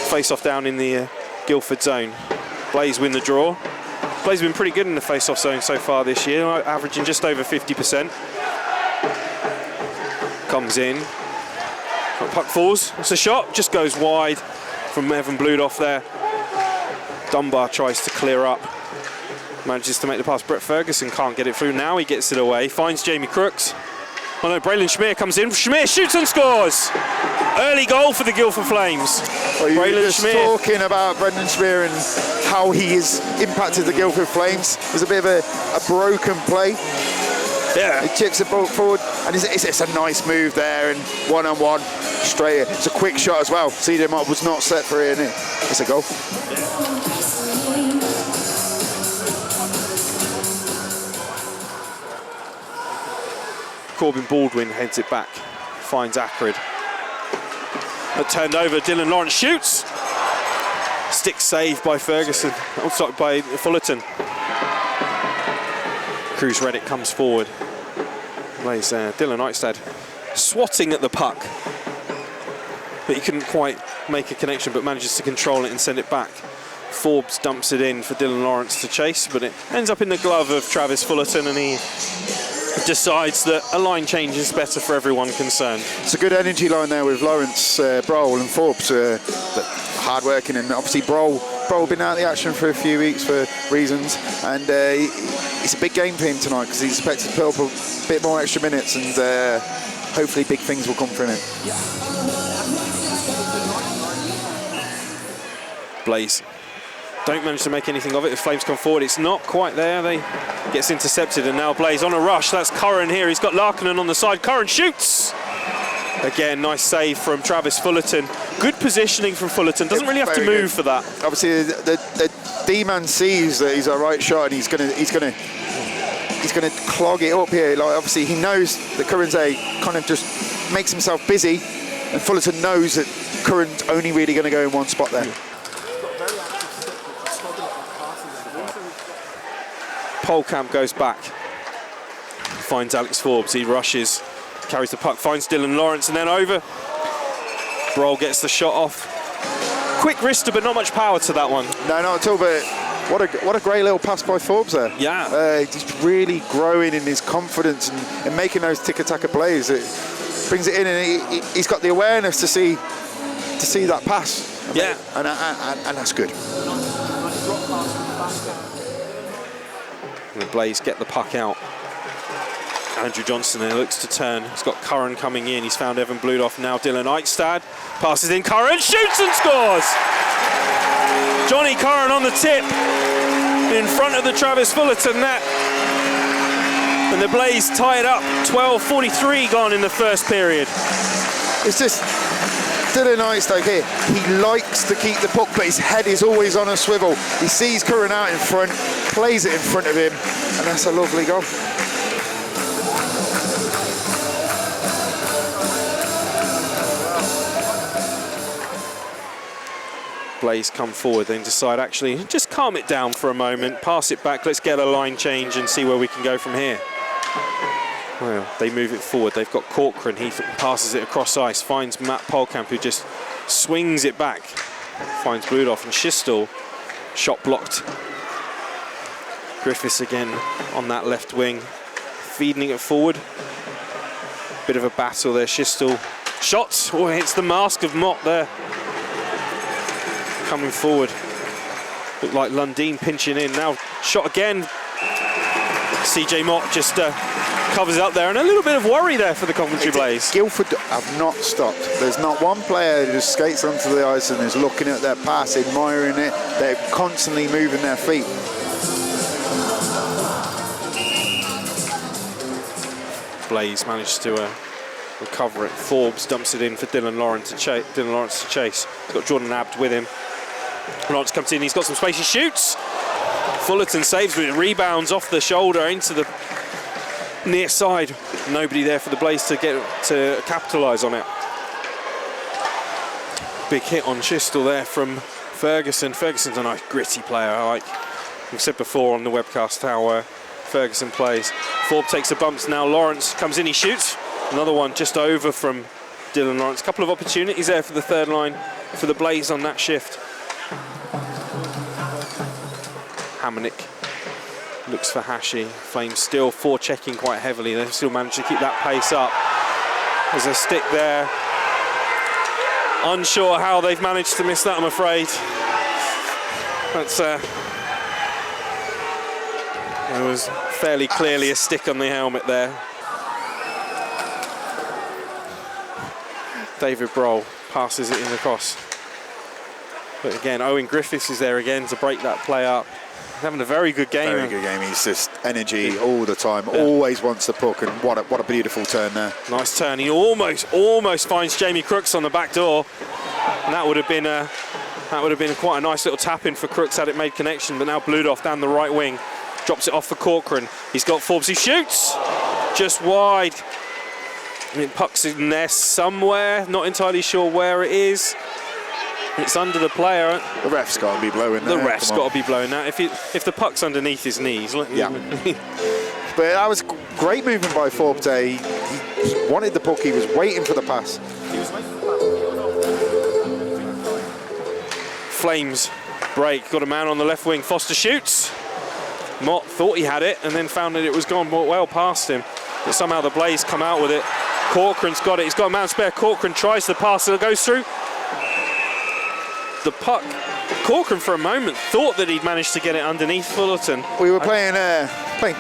face-off down in the Guildford zone. Blaze win the draw. Blaze have been pretty good in the face-off zone so far this year, averaging just over 50%. Comes in. Puck falls. It's a shot. Just goes wide from Evan Bludoff there. Dunbar tries to clear up. Manages to make the pass. Brett Ferguson can't get it through. Now he gets it away. Finds Jamie Crooks. Oh no, Braylon Schmier comes in. Schmier shoots and scores. Early goal for the Guildford Flames. Well, you were just talking about Brendan Schmier and how he has impacted the Guildford Flames. It was a bit of a broken play. Yeah. He chips the ball forward, and it's a nice move there, and one-on-one, straight in. It's a quick shot as well. CJ Mott was not set for it, and it's a goal. Corbin Baldwin heads it back, finds Ackred. But turned over, Dylan Lawrence shoots. Stick saved by Ferguson, sorry, by Fullerton. Cruz Reddick comes forward. Plays Dylan Eichstad swatting at the puck. But he couldn't quite make a connection, but manages to control it and send it back. Forbes dumps it in for Dylan Lawrence to chase, but it ends up in the glove of Travis Fullerton, and he decides that a line change is better for everyone concerned. It's a good energy line there with Lawrence, Broll and Forbes, hard working, and obviously Broll been out of the action for a few weeks for reasons, and it's a big game for him tonight because he's expected to put up a bit more extra minutes, and hopefully big things will come from him. Blaze don't manage to make anything of it. The Flames come forward, it's not quite there. They gets intercepted, and now Blaze on a rush. That's Curran here. He's got Larkinen on the side. Curran shoots. Again, nice save from Travis Fullerton. Good positioning from Fullerton. Doesn't really have to move for that. Obviously, the D-man sees that he's a right shot, and he's gonna clog it up here. Like, obviously, he knows that Curran's kind of just makes himself busy, and Fullerton knows that Curran's only really going to go in one spot there. Polkamp goes back, finds Alex Forbes, he rushes, carries the puck, finds Dylan Lawrence, and then over. Broll gets the shot off. Quick wrister, but not much power to that one. No, not at all, but what a great little pass by Forbes there. Yeah. He's really growing in his confidence and making those tick-a-tacker plays. It brings it in, and he's got the awareness to see that pass. Yeah. And that's good. And the Blaze get the puck out. Andrew Johnson then looks to turn. He's got Curran coming in. He's found Evan Bludoff. Now Dylan Eichstad passes in. Curran shoots and scores. Johnny Curran on the tip in front of the Travis Fullerton net. And the Blaze tie it up. 12:43 gone in the first period. It's just Dylan Eichstad here. He likes to keep the puck, but his head is always on a swivel. He sees Curran out in front, plays it in front of him, and that's a lovely goal. Blaze come forward, then decide actually just calm it down for a moment, pass it back, let's get a line change and see where we can go from here. Well, they move it forward. They've got Corcoran. He passes it across ice, finds Matt Polkamp, who just swings it back, finds Bludoff and Schistel. Shot blocked. Griffiths again on that left wing, feeding it forward. Bit of a battle there. Schistel shots. Oh, hits the mask of Mott there. Coming forward. Looked like Lundin pinching in. Now shot again. CJ Mott just covers up there, and a little bit of worry there for the Coventry Blaze. Guildford have not stopped. There's not one player who just skates onto the ice and is looking at their pass, admiring it. They're constantly moving their feet. Blaze managed to recover it. Forbes dumps it in for Dylan Lawrence to chase. He's got Jordan Abt with him. Lawrence comes in, he's got some space, he shoots. Fullerton saves, but it rebounds off the shoulder into the near side. Nobody there for the Blaze to capitalise on it. Big hit on Schistel there from Ferguson. Ferguson's a nice gritty player. We've said before on the webcast how Ferguson plays. Forbes takes the bumps now. Lawrence comes in, he shoots. Another one just over from Dylan Lawrence. A couple of opportunities there for the third line for the Blaze on that shift. Hamonic looks for Hashi. Flames still forechecking quite heavily. They've still managed to keep that pace up. There's a stick there. Unsure how they've managed to miss that, I'm afraid. That's there was fairly clearly a stick on the helmet there. David Broll passes it in across. But again, Owen Griffiths is there again to break that play up. He's having a very good game. Very good game. He's just energy all the time. Yeah. Always wants the puck, and what a beautiful turn there. Nice turn. He almost finds Jamie Crooks on the back door, and that would have been quite a nice little tap in for Crooks had it made connection. But now Bludoff down the right wing, drops it off for Corcoran. He's got Forbes. He shoots just wide. I mean, puck's in there somewhere. Not entirely sure where it is. It's under the player. The ref's got to be blowing that. The ref's got to be blowing that. If the puck's underneath his knees. Yeah. But that was great movement by Forbes there. He wanted the puck. He was waiting for the pass. Flames break. Got a man on the left wing. Foster shoots. Mott thought he had it and then found that it was gone well past him. But somehow the Blaze come out with it. Corcoran's got it. He's got a man spare. Corcoran tries the pass. It goes through. The puck, Corcoran for a moment thought that he'd managed to get it underneath Fullerton. We were playing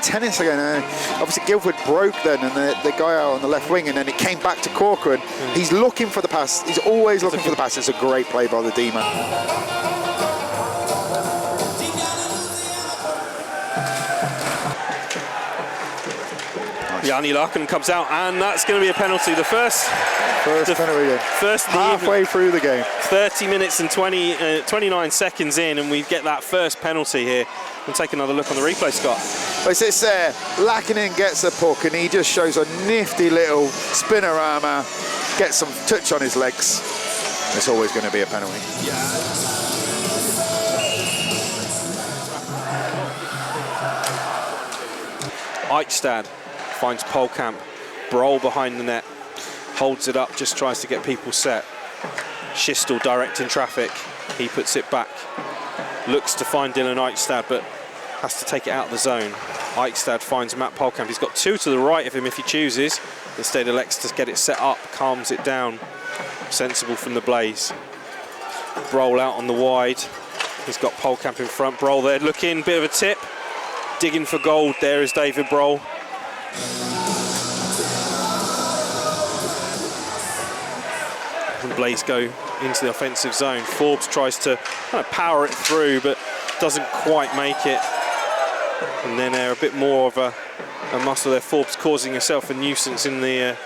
tennis again. Obviously Guildford broke then, and the guy out on the left wing, and then it came back to Corcoran. He's looking for the pass. He's always looking for the pass. It's a great play by the D-man. Yanni Larkin comes out, and that's going to be a penalty. The first penalty game. Halfway through the game. 30 minutes and 29 seconds in, and we get that first penalty here. We'll take another look on the replay, Scott. It's there. Lackinen gets the puck, and he just shows a nifty little spinorama, gets some touch on his legs. It's always going to be a penalty. Eichstad finds Polkamp. Broll behind the net. Holds it up, just tries to get people set. Schistel directing traffic. He puts it back. Looks to find Dylan Eichstad, but has to take it out of the zone. Eichstad finds Matt Polkamp. He's got two to the right of him if he chooses. Instead elects to get it set up, calms it down. Sensible from the Blaze. Broll out on the wide. He's got Polkamp in front. Broll there looking, bit of a tip. Digging for gold there is David Broll. And Blaze go into the offensive zone. Forbes tries to kind of power it through, but doesn't quite make it. And then a bit more of a muscle there. Forbes causing himself a nuisance in the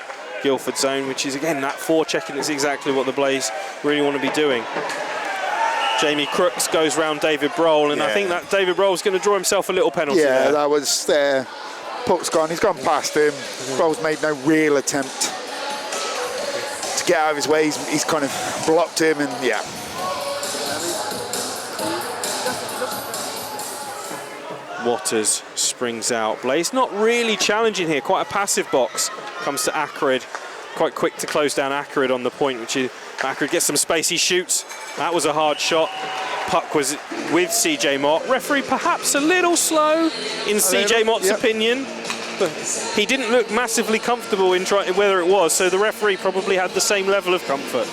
Guildford zone, which is again that forechecking is exactly what the Blaze really want to be doing. Jamie Crooks goes round David Broll, and I think that David Broll's going to draw himself a little penalty there. That was there. Puck's gone. He's gone past him. Broll's made no real attempt to get out of his way. He's kind of blocked him, and Waters springs out. Blaze not really challenging here. Quite a passive box. Comes to Ackred. Quite quick to close down Ackred on the point, which is Ackred gets some space. He shoots. That was a hard shot. Puck was with CJ Mott. Referee perhaps a little slow in CJ Mott's opinion, but he didn't look massively comfortable in trying whether it was, so the referee probably had the same level of comfort.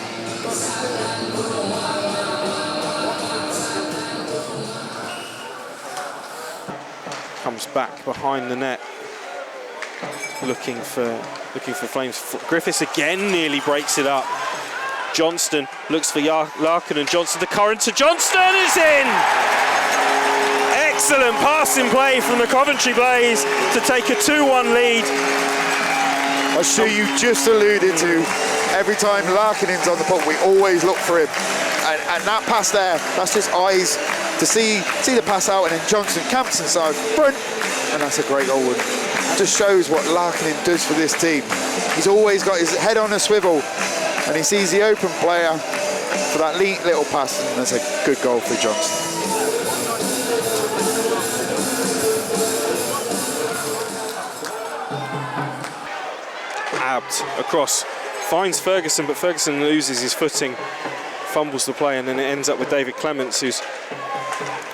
Comes back behind the net, looking for Flames. Griffiths again nearly breaks it up. Johnston looks for Larkin, and Johnston, the current to Johnston is in! Excellent passing play from the Coventry Blaze to take a 2-1 lead. I'm sure you just alluded to, every time Larkinen's on the puck, we always look for him. And that pass there, that's just eyes to see the pass out, and then Johnston camps inside front, and that's a great goal. Just shows what Larkinen does for this team. He's always got his head on a swivel, and he sees the open player for that neat little pass, and that's a good goal for Johnston. Abt across finds Ferguson, but Ferguson loses his footing, fumbles the play, and then it ends up with David Clements, who's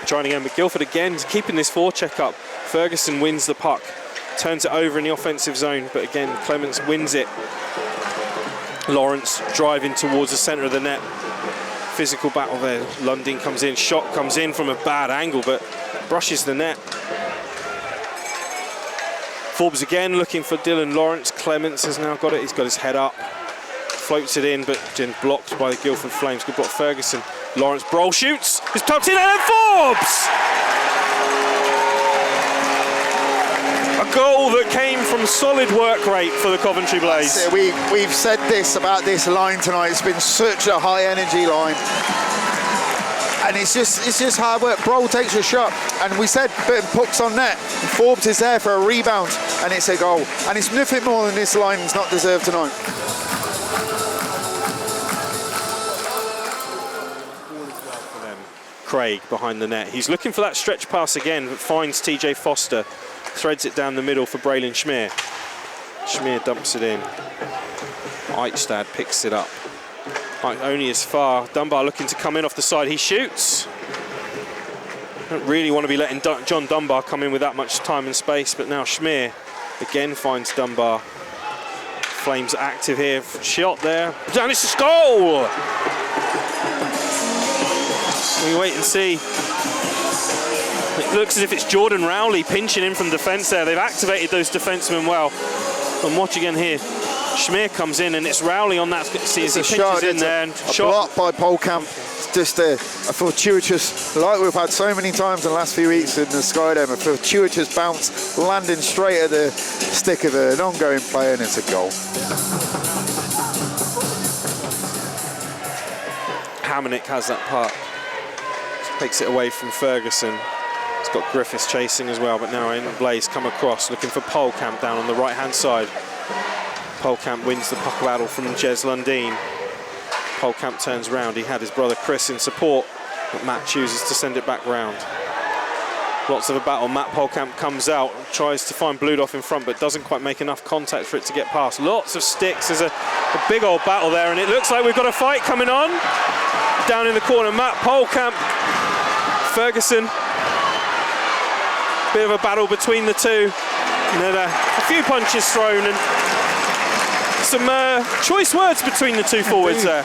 trying again. But Guildford again keeping this forecheck up. Ferguson wins the puck, turns it over in the offensive zone, but again Clements wins it. Lawrence driving towards the centre of the net. Physical battle there. Lundin comes in, shot comes in from a bad angle, but brushes the net. Forbes again looking for Dylan Lawrence. Clements has now got it. He's got his head up. Floats it in, but then blocked by the Guildford Flames. Good block, Ferguson. Lawrence, Broll shoots. He's tucked in, and then Forbes! A goal that came from solid work rate for the Coventry Blaze. We've said this about this line tonight. It's been such a high energy line. And it's just hard work. Broll takes a shot, and we said puck's on net. And Forbes is there for a rebound, and it's a goal. And it's nothing more than this line's not deserved tonight. Craig behind the net. He's looking for that stretch pass again, but finds TJ Foster. Threads it down the middle for Braylon Schmier. Schmier dumps it in. Eichstad picks it up. Only as far. Dunbar looking to come in off the side. He shoots. Don't really want to be letting John Dunbar come in with that much time and space, but now Schmier again finds Dunbar. Flames active here. Shot there. And it's a goal! We wait and see. It looks as if it's Jordan Rowley pinching in from defence there. They've activated those defencemen well. And watch again here. Schmier comes in, and it's Rowley on that. See as he pinches in there. And a block by Polkamp. It's just a fortuitous, like we've had so many times in the last few weeks in the Skydome, a fortuitous bounce landing straight at the stick of an ongoing player, and it's a goal. Hamonic has that puck. Takes it away from Ferguson. It's got Griffiths chasing as well, but now in Blaze come across, looking for Polkamp down on the right-hand side. Polkamp wins the puck battle from Jez Lundin. Polkamp turns round. He had his brother Chris in support, but Matt chooses to send it back round. Lots of a battle. Matt Polkamp comes out, tries to find Bludoff in front, but doesn't quite make enough contact for it to get past. Lots of sticks. There's a big old battle there, and it looks like we've got a fight coming on. Down in the corner, Matt Polkamp, Ferguson. Bit of a battle between the two. And then a few punches thrown, and some choice words between the two forwards there.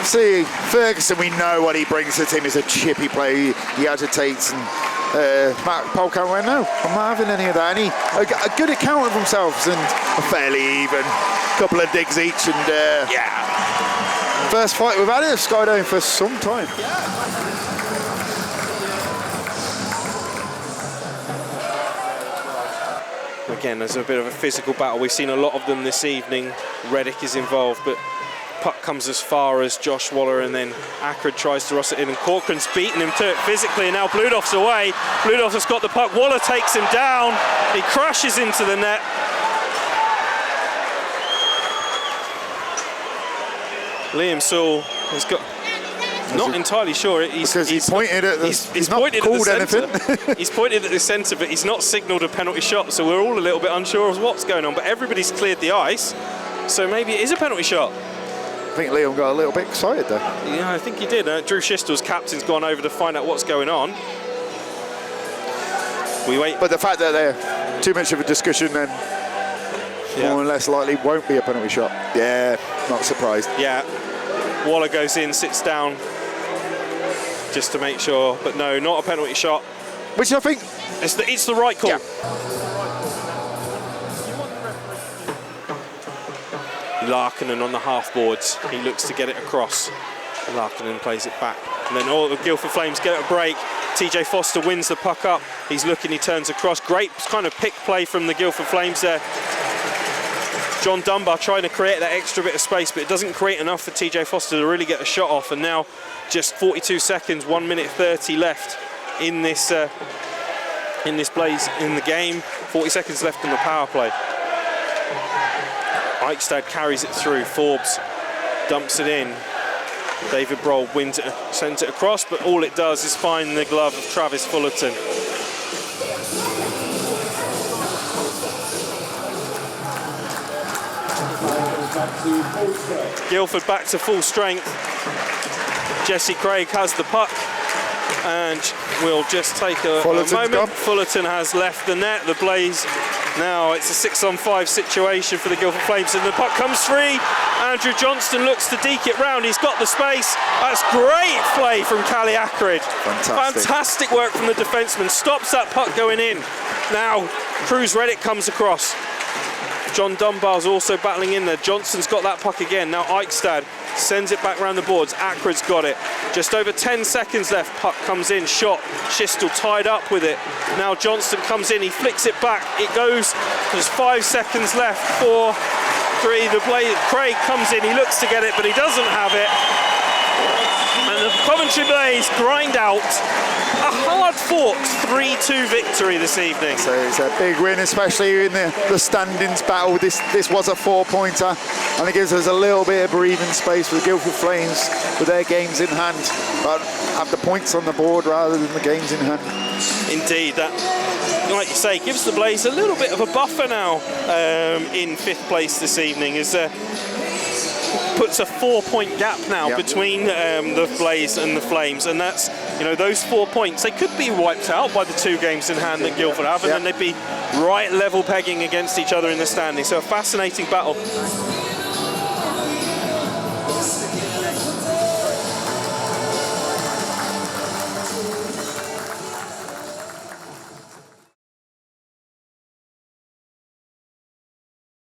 See, Ferguson, we know what he brings to the team. He's a chippy player. He agitates, and Matt Polkamp went, no, I'm not having any of that. And a good account of themselves, and a fairly even couple of digs each, and yeah. First fight we've had at Skydome for some time. Again, there's a bit of a physical battle. We've seen a lot of them this evening. Reddick is involved, but puck comes as far as Josh Waller, and then Ackred tries to ross it in, and Corcoran's beaten him to it physically, and now Bludoff's away. Bludoff has got the puck. Waller takes him down. He crashes into the net. Liam Sewell has got... Not entirely sure. He's pointed at the... He's not called anything. He's pointed at the centre, but he's not signalled a penalty shot, so we're all a little bit unsure of what's going on. But everybody's cleared the ice, so maybe it is a penalty shot. I think Liam got a little bit excited there. Yeah, I think he did. Drew Schistel's captain's gone over to find out what's going on. We wait. But the fact that they're too much of a discussion, then more or less likely won't be a penalty shot. Yeah, not surprised. Yeah. Waller goes in, sits down, just to make sure, but no, not a penalty shot. Which I think... It's the right call. Yeah. Larkinen on the half-boards. He looks to get it across. Larkinen plays it back. And then all the Guildford Flames get a break. TJ Foster wins the puck up. He's looking, he turns across. Great kind of pick play from the Guildford Flames there. John Dunbar trying to create that extra bit of space, but it doesn't create enough for TJ Foster to really get a shot off. And now just 42 seconds, 1 minute 30 left in this Blaze in the game. 40 seconds left in the power play. Eichstad carries it through. Forbes dumps it in. David Broll wins it, sends it across, but all it does is find the glove of Travis Fullerton. Guildford back to full strength. Jesse Craig has the puck, and we'll just take a moment. Gone. Fullerton has left the net. The Blaze, now it's a 6-on-5 situation for the Guildford Flames, and the puck comes free. Andrew Johnston looks to deke it round. He's got the space. That's great play from Callie Ackred. Fantastic work from the defenseman. Stops that puck going in. Now Cruz Reddick comes across. John Dunbar's also battling in there. Johnston's got that puck again. Now Eichstad sends it back round the boards. Ackred's got it. Just over 10 seconds left. Puck comes in, shot. Schistel tied up with it. Now Johnston comes in. He flicks it back. It goes. There's 5 seconds left. 4, 3. The Blaze. Craig comes in. He looks to get it, but he doesn't have it. And the Coventry Blaze grind out a hard-fought 3-2 victory this evening. So it's a big win, especially in the standings battle. This was a 4-pointer, and it gives us a little bit of breathing space for the Guildford Flames with their games in hand, but have the points on the board rather than the games in hand. Indeed, that, like you say, gives the Blaze a little bit of a buffer now in 5th place this evening, as puts a 4-point gap now between the Blaze and the Flames, and that's, you know, those 4 points, they could be wiped out by the 2 games in hand that Guildford have, and then they'd be right level pegging against each other in the standings. So a fascinating battle.